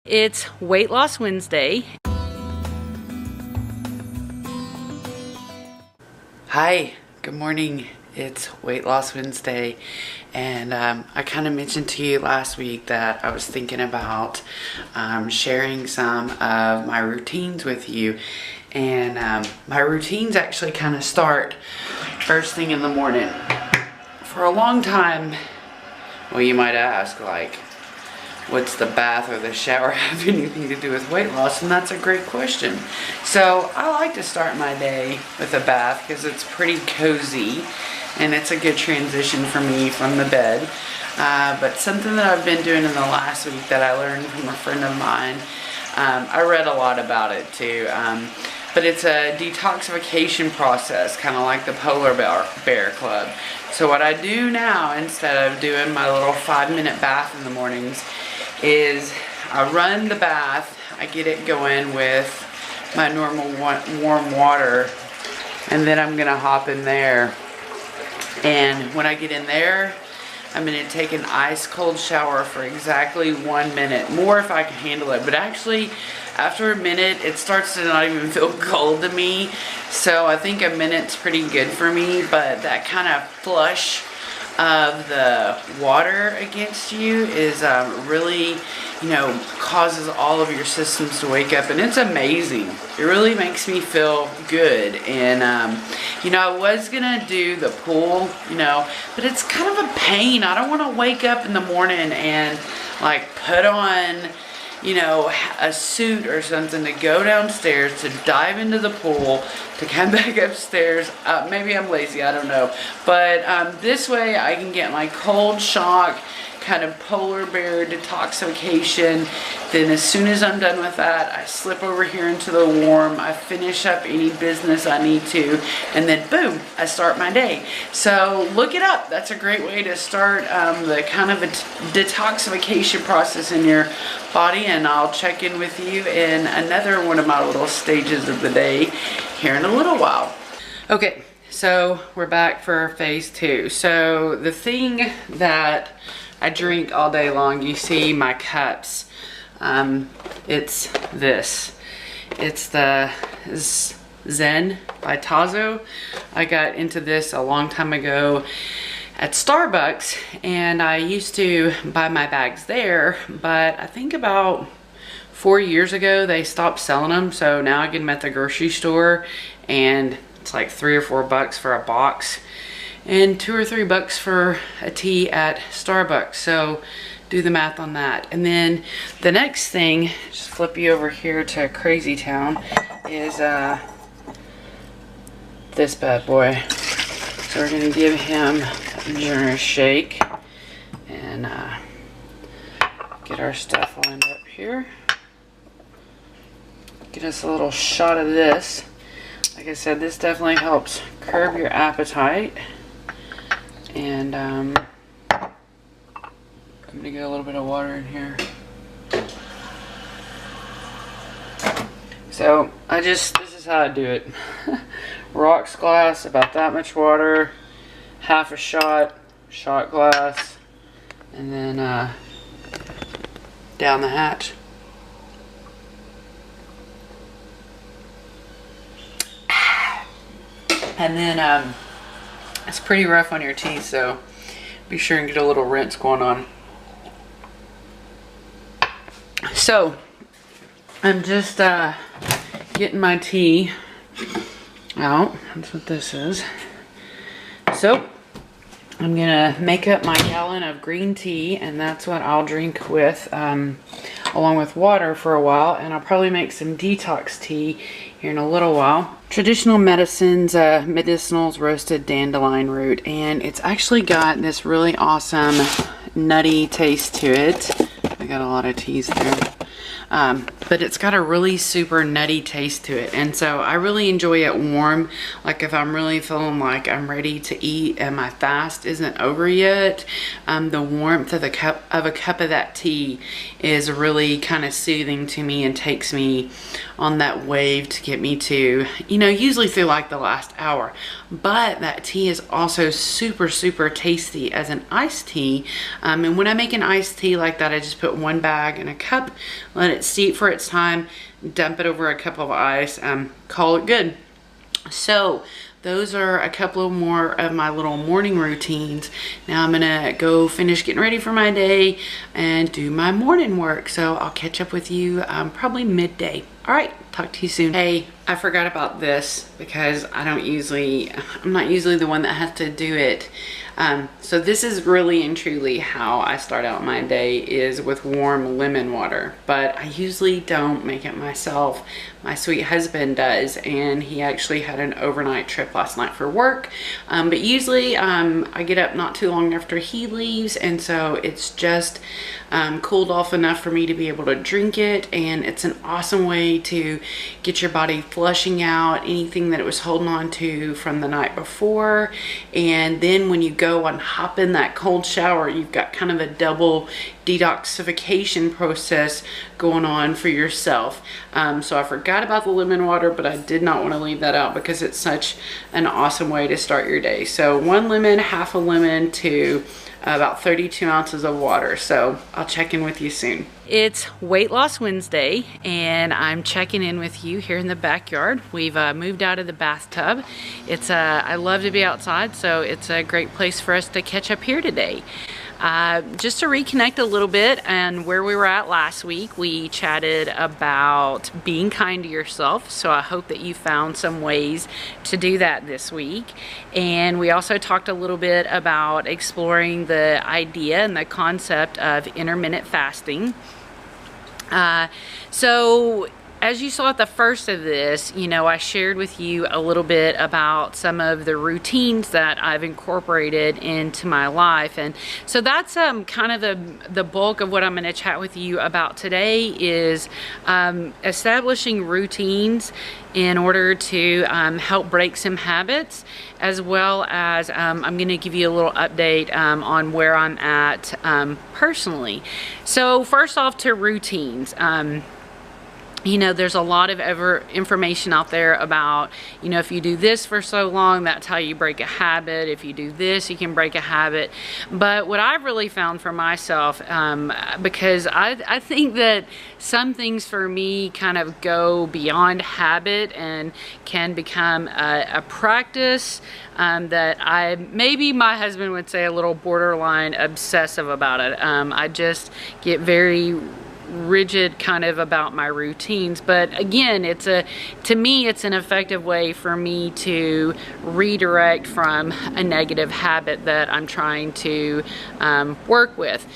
It's Weight Loss Wednesday. Hi, good morning. It's Weight Loss Wednesday, and I kind of mentioned to you last week that I was thinking about sharing some of my routines with you. And my routines actually kind of start first thing in the morning. For a long time, well, you might ask, like, what's the bath or the shower have anything to do with weight loss? And that's a great question. So I like to start my day with a bath because it's pretty cozy and it's a good transition for me from the bed. But something that I've been doing in the last week that I learned from a friend of mine, I read a lot about it too, but it's a detoxification process, kind of like the Polar Bear Club. So what I do now, instead of doing my little 5-minute bath in the mornings, is I run the bath, I get it going with my normal warm water, and then I'm gonna hop in there. And when I get in there, I'm gonna take an ice cold shower for exactly 1 minute, more if I can handle it. But actually, after a minute, it starts to not even feel cold to me. So I think a minute's pretty good for me, but that kind of flush of the water against you is really, you know, causes all of your systems to wake up, and it's amazing. It really makes me feel good. And you know, I was gonna do the pool, you know, but it's kind of a pain. I don't want to wake up in the morning and like put on, you know, a suit or something to go downstairs, to dive into the pool, to come back upstairs. Maybe I'm lazy, I don't know. But this way I can get my cold shock, kind of polar bear detoxification. Then as soon as I'm done with that, I slip over here into the warm, I finish up any business I need to, and then boom, I start my day. So look it up. That's a great way to start the kind of a detoxification process in your body, and I'll check in with you in another one of my little stages of the day here in a little while. Okay, so we're back for phase 2. So the thing that I drink all day long, you see my cups, it's this. It's the Zen by Tazo. I got into this a long time ago at Starbucks, and I used to buy my bags there, but I think about 4 years ago they stopped selling them, so now I get them at the grocery store, and it's like $3 or $4 for a box, and $2 or $3 for a tea at Starbucks. So do the math on that. And then the next thing, just flip you over here to Crazy Town, is this bad boy. So we're gonna give him a generous shake and get our stuff lined up here. Get us a little shot of this. Like I said, this definitely helps curb your appetite. And I'm gonna get a little bit of water in here. So this is how I do it. Rocks glass, about that much water, half a shot glass, and then down the hatch. And then it's pretty rough on your teeth, so be sure and get a little rinse going on. So I'm just getting my tea out. That's what this is. So I'm gonna make up my gallon of green tea, and that's what I'll drink with along with water for a while, and I'll probably make some detox tea here in a little while. Traditional medicines, medicinals roasted dandelion root, and it's actually got this really awesome nutty taste to it. I got a lot of teas there. But it's got a really super nutty taste to it, and so I really enjoy it warm. Like if I'm really feeling like I'm ready to eat and my fast isn't over yet, the warmth of a cup of that tea is really kind of soothing to me and takes me on that wave to get me to, you know, usually through like the last hour. But that tea is also super tasty as an iced tea, and when I make an iced tea like that, I just put one bag in a cup, let it steep for its time, dump it over a cup of ice, call it good. So those are a couple more of my little morning routines. Now I'm gonna go finish getting ready for my day and do my morning work. So I'll catch up with you probably midday. All right, talk to you soon. Hey, I forgot about this because I'm not usually the one that has to do it. So this is really and truly how I start out my day, is with warm lemon water, but I usually don't make it myself. My sweet husband does, and he actually had an overnight trip last night for work. But usually I get up not too long after he leaves, and so it's just cooled off enough for me to be able to drink it, and it's an awesome way to get your body flushing out anything that it was holding on to from the night before. And then when you go and hop in that cold shower, you've got kind of a double detoxification process going on for yourself. So I forgot about the lemon water, but I did not want to leave that out because it's such an awesome way to start your day. So 1 lemon, half a lemon to about 32 ounces of water. So I'll check in with you soon. It's Weight Loss Wednesday, and I'm checking in with you here in the backyard. We've moved out of the bathtub. I love to be outside, so it's a great place for us to catch up here today. Just to reconnect a little bit and where we were at last week, we chatted about being kind to yourself. So I hope that you found some ways to do that this week. And we also talked a little bit about exploring the idea and the concept of intermittent fasting. So as you saw at the first of this, I shared with you a little bit about some of the routines that I've incorporated into my life. And so that's kind of the bulk of what I'm going to chat with you about today, is establishing routines in order to help break some habits, as well as I'm going to give you a little update on where I'm at personally. So first off, to routines. There's a lot of information out there about, if you do this for so long, that's how you break a habit. If you do this, you can break a habit. But what I've really found for myself, because I think that some things for me kind of go beyond habit and can become a practice that maybe my husband would say a little borderline obsessive about it. I just get very rigid kind of about my routines. But again, to me it's an effective way for me to redirect from a negative habit that I'm trying to work with.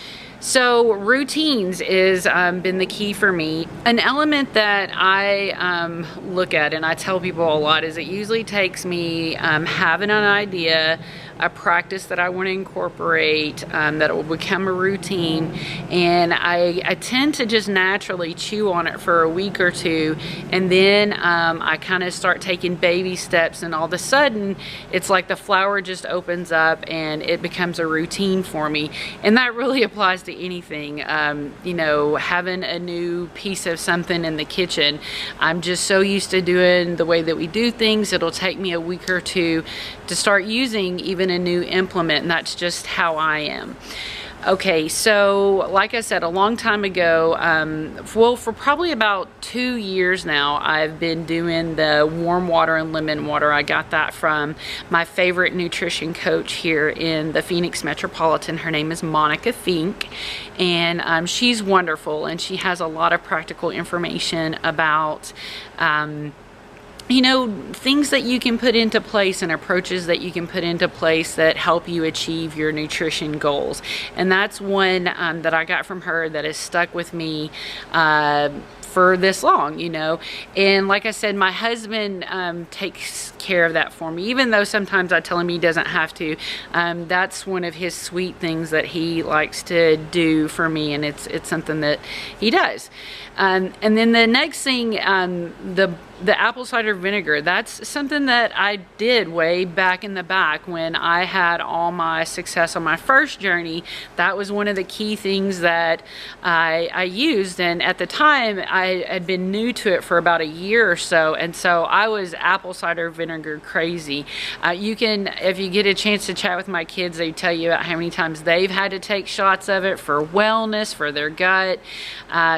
So routines is been the key for me. An element that I look at and I tell people a lot is it usually takes me having an idea, a practice that I want to incorporate, that will become a routine, and I tend to just naturally chew on it for a week or two, and then I kind of start taking baby steps, and all of a sudden it's like the flower just opens up and it becomes a routine for me. And that really applies to anything. Having a new piece of something in the kitchen, I'm just so used to doing the way that we do things, it'll take me a week or two to start using even a new implement, and that's just how I am. Okay, so like I said, a long time ago, well, for probably about 2 years now, I've been doing the warm water and lemon water. I got that from my favorite nutrition coach here in the Phoenix Metropolitan. Her name is Monica Fink, and she's wonderful, and she has a lot of practical information about things that you can put into place and approaches that you can put into place that help you achieve your nutrition goals. And that's one that I got from her that has stuck with me for this long, and like I said, my husband takes care of that for me, even though sometimes I tell him he doesn't have to. That's one of his sweet things that he likes to do for me, and it's something that he does. And then the next thing, the apple cider vinegar, that's something that I did way back in the back when I had all my success on my first journey. That was one of the key things that I used, and at the time I had been new to it for about a year or so, and so I was apple cider vinegar crazy. You can, if you get a chance to chat with my kids, they tell you about how many times they've had to take shots of it for wellness, for their gut.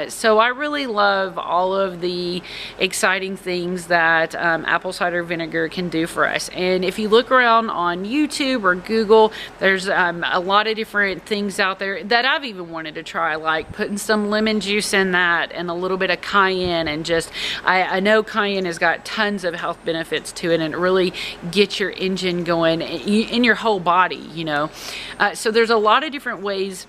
So I really love all of the exciting things that apple cider vinegar can do for us. And if you look around on YouTube or Google, there's a lot of different things out there that I've even wanted to try, like putting some lemon juice in that and a little bit of cayenne, and just I know cayenne has got tons of health benefits to it, and it really gets your engine going in your whole body, you know. So there's a lot of different ways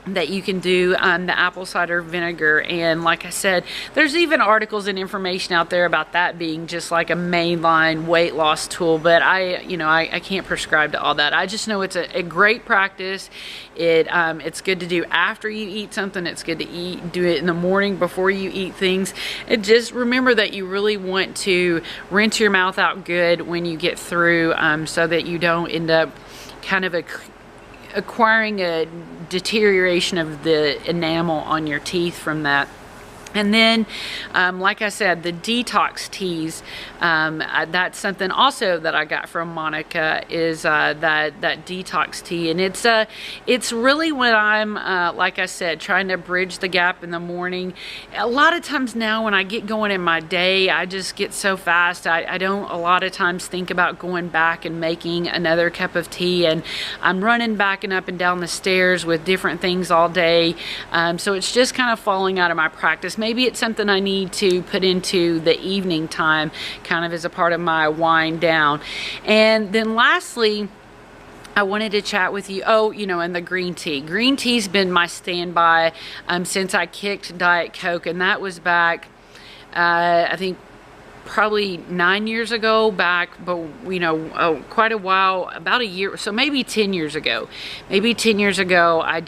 that you can do the apple cider vinegar, and like I said, there's even articles and information out there about that being just like a mainline weight loss tool, but I can't prescribe to all that. I just know it's a great practice. It's good to do after you eat something. It's good to do it in the morning before you eat things. And just remember that you really want to rinse your mouth out good when you get through, so that you don't end up kind of acquiring a deterioration of the enamel on your teeth from that. And then, like I said, the detox teas, that's something also that I got from Monica, is that detox tea. And it's really when I'm, like I said, trying to bridge the gap in the morning. A lot of times now when I get going in my day, I just get so fast. I don't a lot of times think about going back and making another cup of tea. And I'm running back and up and down the stairs with different things all day. So it's just kind of falling out of my practice. Maybe it's something I need to put into the evening time, kind of as a part of my wind down. And then lastly, I wanted to chat with you, and the green tea. Green tea's been my standby since I kicked Diet Coke, and that was back, I think, probably 9 years ago back, but quite a while, about a year, so maybe 10 years ago. Maybe 10 years ago, I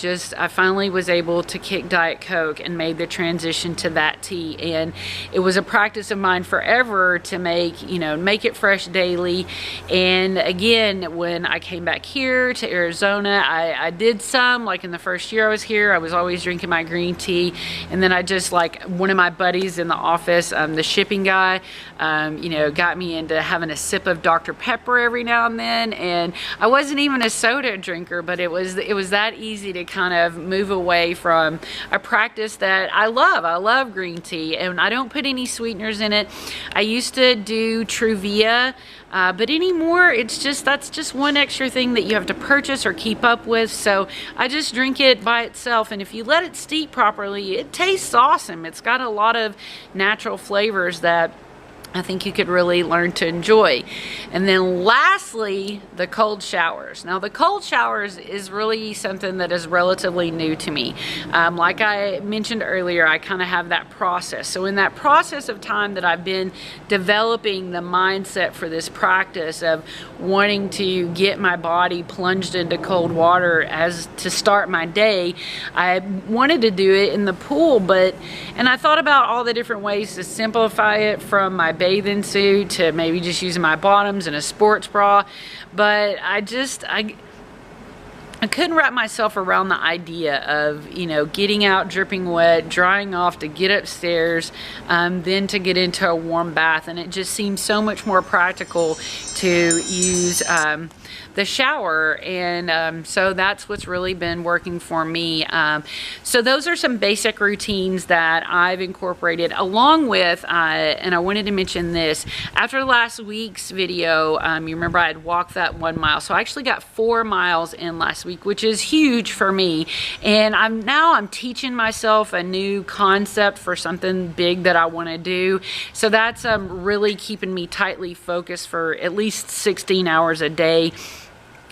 finally was able to kick Diet Coke and made the transition to that tea. And it was a practice of mine forever to make it fresh daily. And again, when I came back here to Arizona, I did some, like in the first year I was here, I was always drinking my green tea. And then I just, like, one of my buddies in the office, the shipping guy, got me into having a sip of Dr. Pepper every now and then. And I wasn't even a soda drinker, but it was that easy to kind of move away from a practice that I love. I love green tea, and I don't put any sweeteners in it. I used to do Truvia, but anymore, that's just one extra thing that you have to purchase or keep up with. So I just drink it by itself, and if you let it steep properly, it tastes awesome. It's got a lot of natural flavors that I think you could really learn to enjoy. And then lastly, the cold showers. Now the cold showers is really something that is relatively new to me. Like I mentioned earlier, I kind of have that process. So in that process of time that I've been developing the mindset for this practice of wanting to get my body plunged into cold water as to start my day, I wanted to do it in the pool, and I thought about all the different ways to simplify it, from my bathing suit to maybe just using my bottoms and a sports bra, but I couldn't wrap myself around the idea of, getting out dripping wet, drying off to get upstairs, then to get into a warm bath. And it just seems so much more practical to use the shower, and so that's what's really been working for me. So those are some basic routines that I've incorporated, along with, and I wanted to mention this, after last week's video, you remember I had walked that 1 mile, so I actually got 4 miles in last week, which is huge for me. And I'm teaching myself a new concept for something big that I want to do, so that's really keeping me tightly focused for at least 16 hours a day.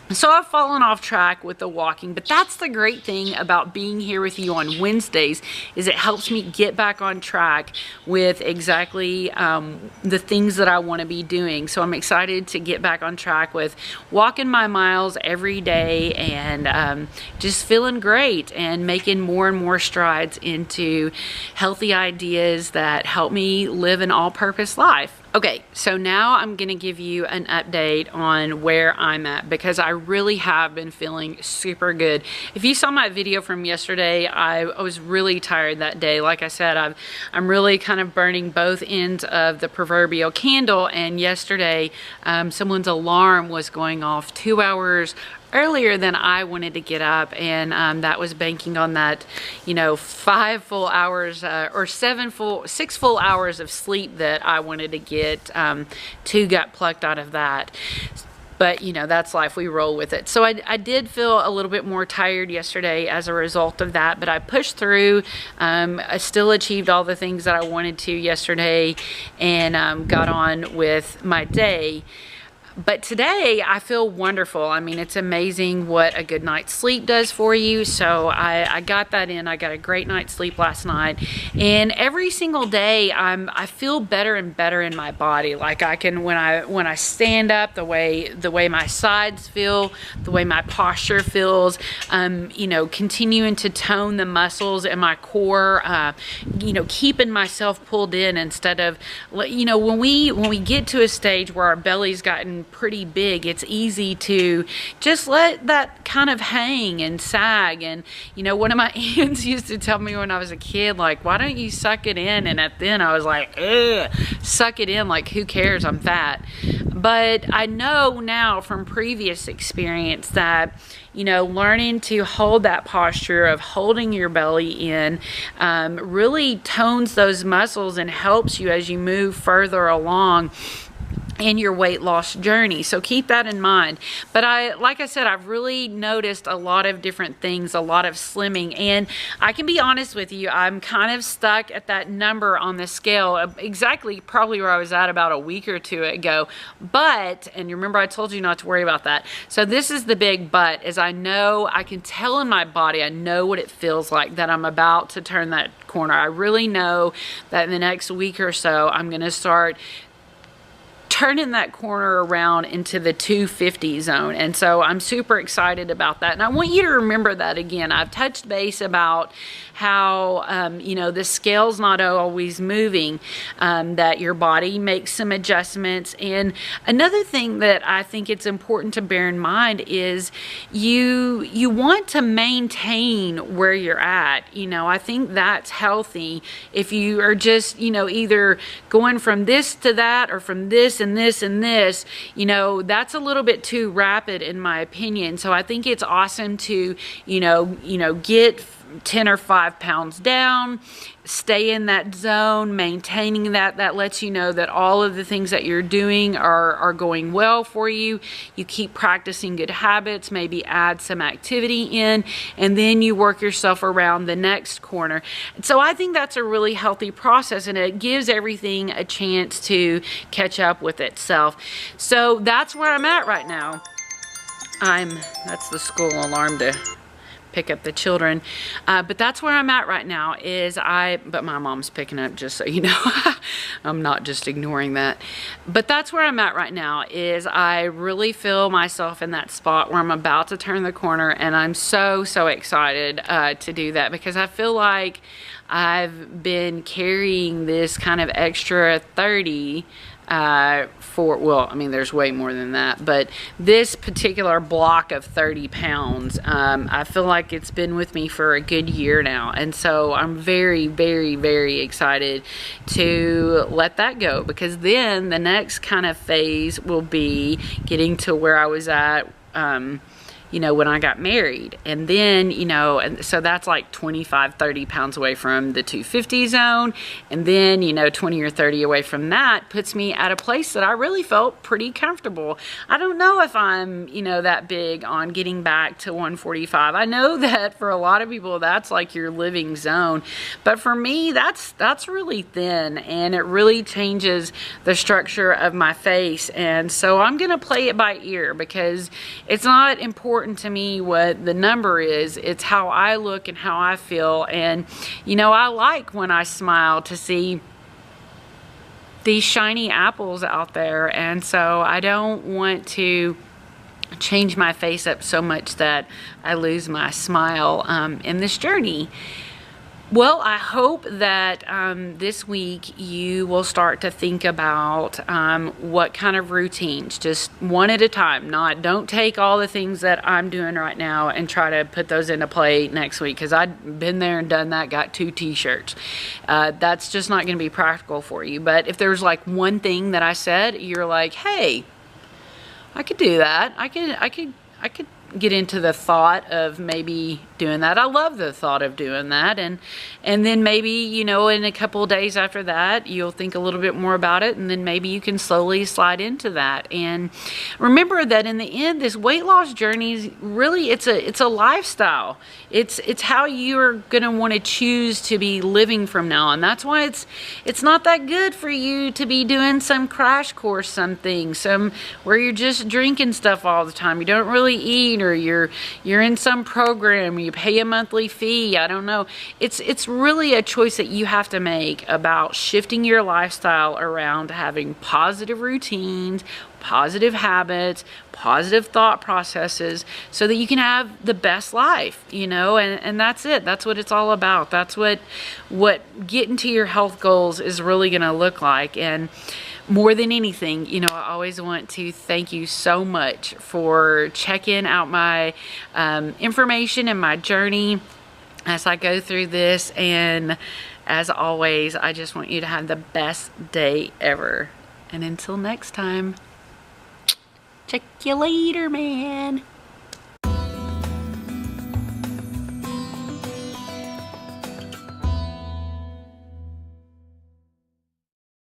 So I've fallen off track with the walking, but that's the great thing about being here with you on Wednesdays, is it helps me get back on track with exactly the things that I want to be doing. So I'm excited to get back on track with walking my miles every day and just feeling great and making more and more strides into healthy ideas that help me live an all-purpose life. Okay, so now I'm going to give you an update on where I'm at, because I really have been feeling super good. If you saw my video from yesterday, I was really tired that day. Like I said, I'm really kind of burning both ends of the proverbial candle, and yesterday someone's alarm was going off 2 hours earlier than I wanted to get up, and that was banking on that, you know, 5 full hours or 6 full hours of sleep that I wanted to get. 2 got plucked out of that. But, you know, that's life. We roll with it. So I did feel a little bit more tired yesterday as a result of that, but I pushed through. I still achieved all the things that I wanted to yesterday and got on with my day. But today I feel wonderful. I mean, it's amazing what a good night's sleep does for you. So I got that in. I got a great night's sleep last night, and every single day I feel better and better in my body. Like I can, when I stand up, the way my sides feel, the way my posture feels, you know, continuing to tone the muscles in my core, you know, keeping myself pulled in instead of, you know, when we get to a stage where our belly's gotten pretty big, it's easy to just let that kind of hang and sag. And you know, one of my aunts used to tell me when I was a kid, like, why don't you suck it in? And then I was like, ugh, suck it in, like, who cares, I'm fat. But I know now from previous experience that, you know, learning to hold that posture of holding your belly in really tones those muscles and helps you as you move further along in your weight loss journey. So keep that in mind. But like I said, I've really noticed a lot of different things, a lot of slimming, and I can be honest with you, I'm kind of stuck at that number on the scale, exactly probably where I was at about a week or 2 ago. But, and you remember I told you not to worry about that. So this is the big but, is I know, I can tell in my body, I know what it feels like, that I'm about to turn that corner. I really know that in the next week or so, I'm going to start turning that corner around into the 250 zone. And so I'm super excited about that. And I want you to remember that again. I've touched base about how, you know, the scale's not always moving, that your body makes some adjustments. And another thing that I think it's important to bear in mind is you want to maintain where you're at. You know, I think that's healthy. If you are just, you know, either going from this to that or from this and this and this, you know, that's a little bit too rapid in my opinion. So I think it's awesome to, you know, get 10 or 5 pounds down, stay in that zone, maintaining that lets you know that all of the things that you're doing are going well for you. You keep practicing good habits, maybe add some activity in, and then you work yourself around the next corner. So I think that's a really healthy process, and it gives everything a chance to catch up with itself. So that's where I'm at right now. That's the school alarm to pick up the children, but that's where I'm at right now. But my mom's picking up, just so you know. I'm not just ignoring that. But that's where I'm at right now, is I really feel myself in that spot where I'm about to turn the corner, and I'm so excited to do that, because I feel like I've been carrying this kind of extra 30 well, I mean, there's way more than that, but this particular block of 30 pounds, I feel like it's been with me for a good year now. And so I'm very excited to let that go, because then the next kind of phase will be getting to where I was at, you know, when I got married. And then, you know, and so that's like 25, 30 pounds away from the 250 zone. And then, you know, 20 or 30 away from that puts me at a place that I really felt pretty comfortable. I don't know if I'm, you know, that big on getting back to 145. I know that for a lot of people, that's like your living zone. But for me, that's really thin, and it really changes the structure of my face. And so I'm going to play it by ear, because it's not important to me what the number is. It's how I look and how I feel. And, you know, I like when I smile to see these shiny apples out there. And so I don't want to change my face up so much that I lose my smile in this journey. Well, I hope that this week you will start to think about what kind of routines, just one at a time. Don't take all the things that I'm doing right now and try to put those into play next week, because I've been there and done that, got 2 t-shirts. That's just not going to be practical for you. But if there's like one thing that I said, you're like, hey, I could do that. I could get into the thought of maybe doing that. I love the thought of doing that. And then maybe, you know, in a couple of days after that, you'll think a little bit more about it, and then maybe you can slowly slide into that. And remember that in the end, this weight loss journey is really, it's a lifestyle. It's how you're going to want to choose to be living from now on. That's why it's not that good for you to be doing some crash course, something, where you're just drinking stuff all the time. You don't really eat, or you're in some program, you pay a monthly fee. I don't know. It's really a choice that you have to make about shifting your lifestyle around having positive routines, positive habits, positive thought processes, so that you can have the best life, you know. And that's it. That's what it's all about. That's what getting to your health goals is really going to look like. And more than anything, you know, I always want to thank you so much for checking out my information and my journey as I go through this. And as always, I just want you to have the best day ever. And until next time, check you later, man.